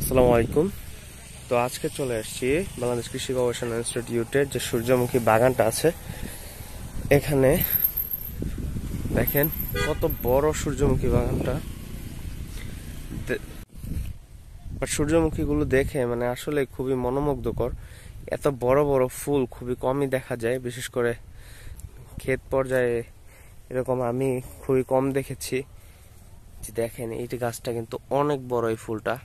আসসালামু আলাইকুম। তো আজকে চলে আসছি বাংলাদেশ কৃষি গবেষণা ইনস্টিটিউটের যে সূর্যমুখী বাগানটা আছে এখানে। দেখেন কত বড় সূর্যমুখী বাগানটা। সূর্যমুখীগুলো দেখে মানে আসলে খুবই মনোমুগ্ধকর। এত বড় বড় ফুল খুবই কমই দেখা যায়, বিশেষ করে ক্ষেত পর্যায়ে এরকম আমি খুবই কম দেখেছি। দেখেন এই যে গাছটা কিন্তু অনেক বড়, এই ফুলটা।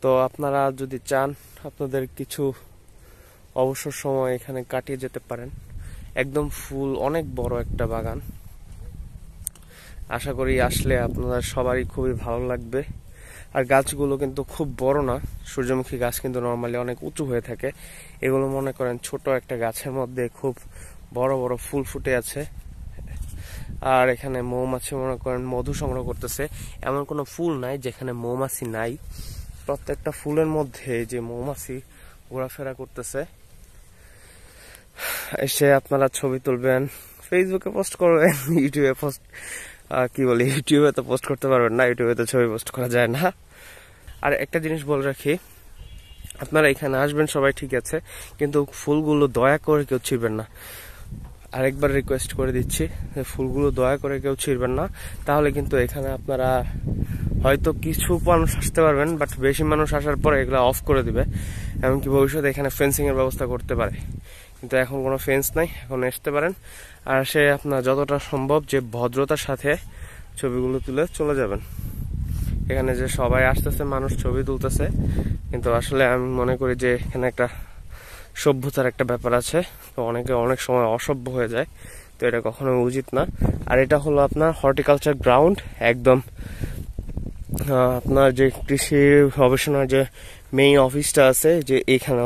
তো আপনারা যদি চান আপনাদের কিছু অবসর সময় এখানে কাটিয়ে যেতে পারেন। একদম ফুল অনেক বড় একটা বাগান। আশা করি আসলে আপনাদের সবারই খুবই ভালো লাগবে। আর গাছগুলো কিন্তু খুব বড় না, সূর্যমুখী গাছ কিন্তু নর্মালি অনেক উঁচু হয়ে থাকে। এগুলো মনে করেন ছোট একটা গাছের মধ্যে খুব বড় বড় ফুল ফুটে আছে। আর এখানে মৌমাছি মনে করেন মধু সংগ্রহ করতেছে। এমন কোনো ফুল নাই যেখানে মৌমাছি নাই। প্রত্যেকটা ফুলের মধ্যে যে মৌমাছি ঘোরাফেরা করতেছে। এসে আপনারা ছবি তুলবেন, ফেসবুকে পোস্ট করবেন, ইউটিউবে পোস্ট ইউটিউবে তো পোস্ট করতে পারবেন না, ইউটিউবে তো ছবি পোস্ট করা যায় না। আর একটা জিনিস বলে রাখি, আপনারা এখানে আসবেন সবাই ঠিক আছে, কিন্তু ফুলগুলো দয়া করে কেউ ছিঁড়বেন না। আরেকবার রিকোয়েস্ট করে দিচ্ছি, ফুলগুলো দয়া করে কেউ ছিঁড়বেন না। তাহলে কিন্তু এখানে আপনারা হয়তো কিছু মানুষ আসতে পারবেন, বাট বেশি মানুষ আসার পরে এগুলো অফ করে দিবে। এমনকি ভবিষ্যতে এখানে ফেন্সিং এর ব্যবস্থা করতে পারে, কিন্তু এখন কোনো ফেন্স নাই। এখন আসতে পারেন, আর সে আপনার যতটা সম্ভব যে ভদ্রতার সাথে ছবিগুলো তুলে চলে যাবেন। এখানে যে সবাই আসতেছে, মানুষ ছবি তুলতেছে, কিন্তু আসলে আমি মনে করি যে এখানে একটা সভ্যতার একটা ব্যাপার আছে। তো অনেকে অনেক সময় অসভ্য হয়ে যায়, তো এটা কখনো উচিত না। আর এটা হলো আপনার হর্টিকালচার গ্রাউন্ড, একদম আপনার যে কৃষি গবেষণার যে মেইন অফিসটা আছে, যে এইখানে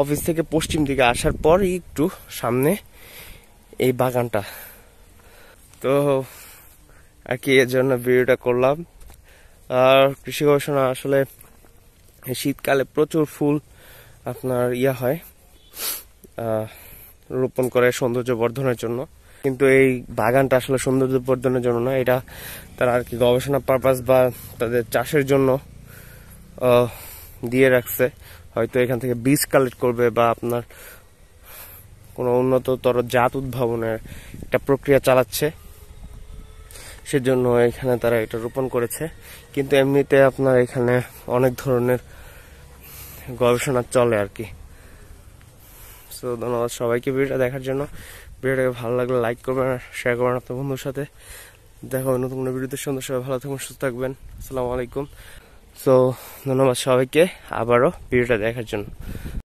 অফিস থেকে পশ্চিম দিকে আসার পর একটু সামনে এই বাগানটা। তো আর কি এর জন্য ভিডিওটা করলাম। আর কৃষি গবেষণা আসলে শীতকালে প্রচুর ফুল আপনার হয়, রোপণ করে সৌন্দর্য বর্ধনের জন্য। কিন্তু এই বাগানটা আসলে সৌন্দর্য বর্ধনের জন্য না, এটা তারা আর কি গবেষণা পারপাস বা তাদের চাষের জন্য দিয়ে রাখছে। হয়তো এখান থেকে বীজ কালেক্ট করবে বা আপনার কোনো উন্নততর জাত উদ্ভাবনের একটা প্রক্রিয়া চালাচ্ছে, সেজন্য এখানে তারা এটা রোপণ করেছে। কিন্তু এমনিতে আপনার এখানে অনেক ধরনের গবেষণা চলে আর কি। সো ধন্যবাদ সবাইকে ভিডিওটা দেখার জন্য। ভিডিওটাকে ভালো লাগলে লাইক করবেন আর শেয়ার করবেন আপনার বন্ধুর সাথে। দেখা হবে নতুন কোনো ভিডিওতে। সুন্দর সবাই ভালো থাকবেন, সুস্থ থাকবেন। আসসালামু আলাইকুম। সো ধন্যবাদ সবাইকে আবারও ভিডিওটা দেখার জন্য।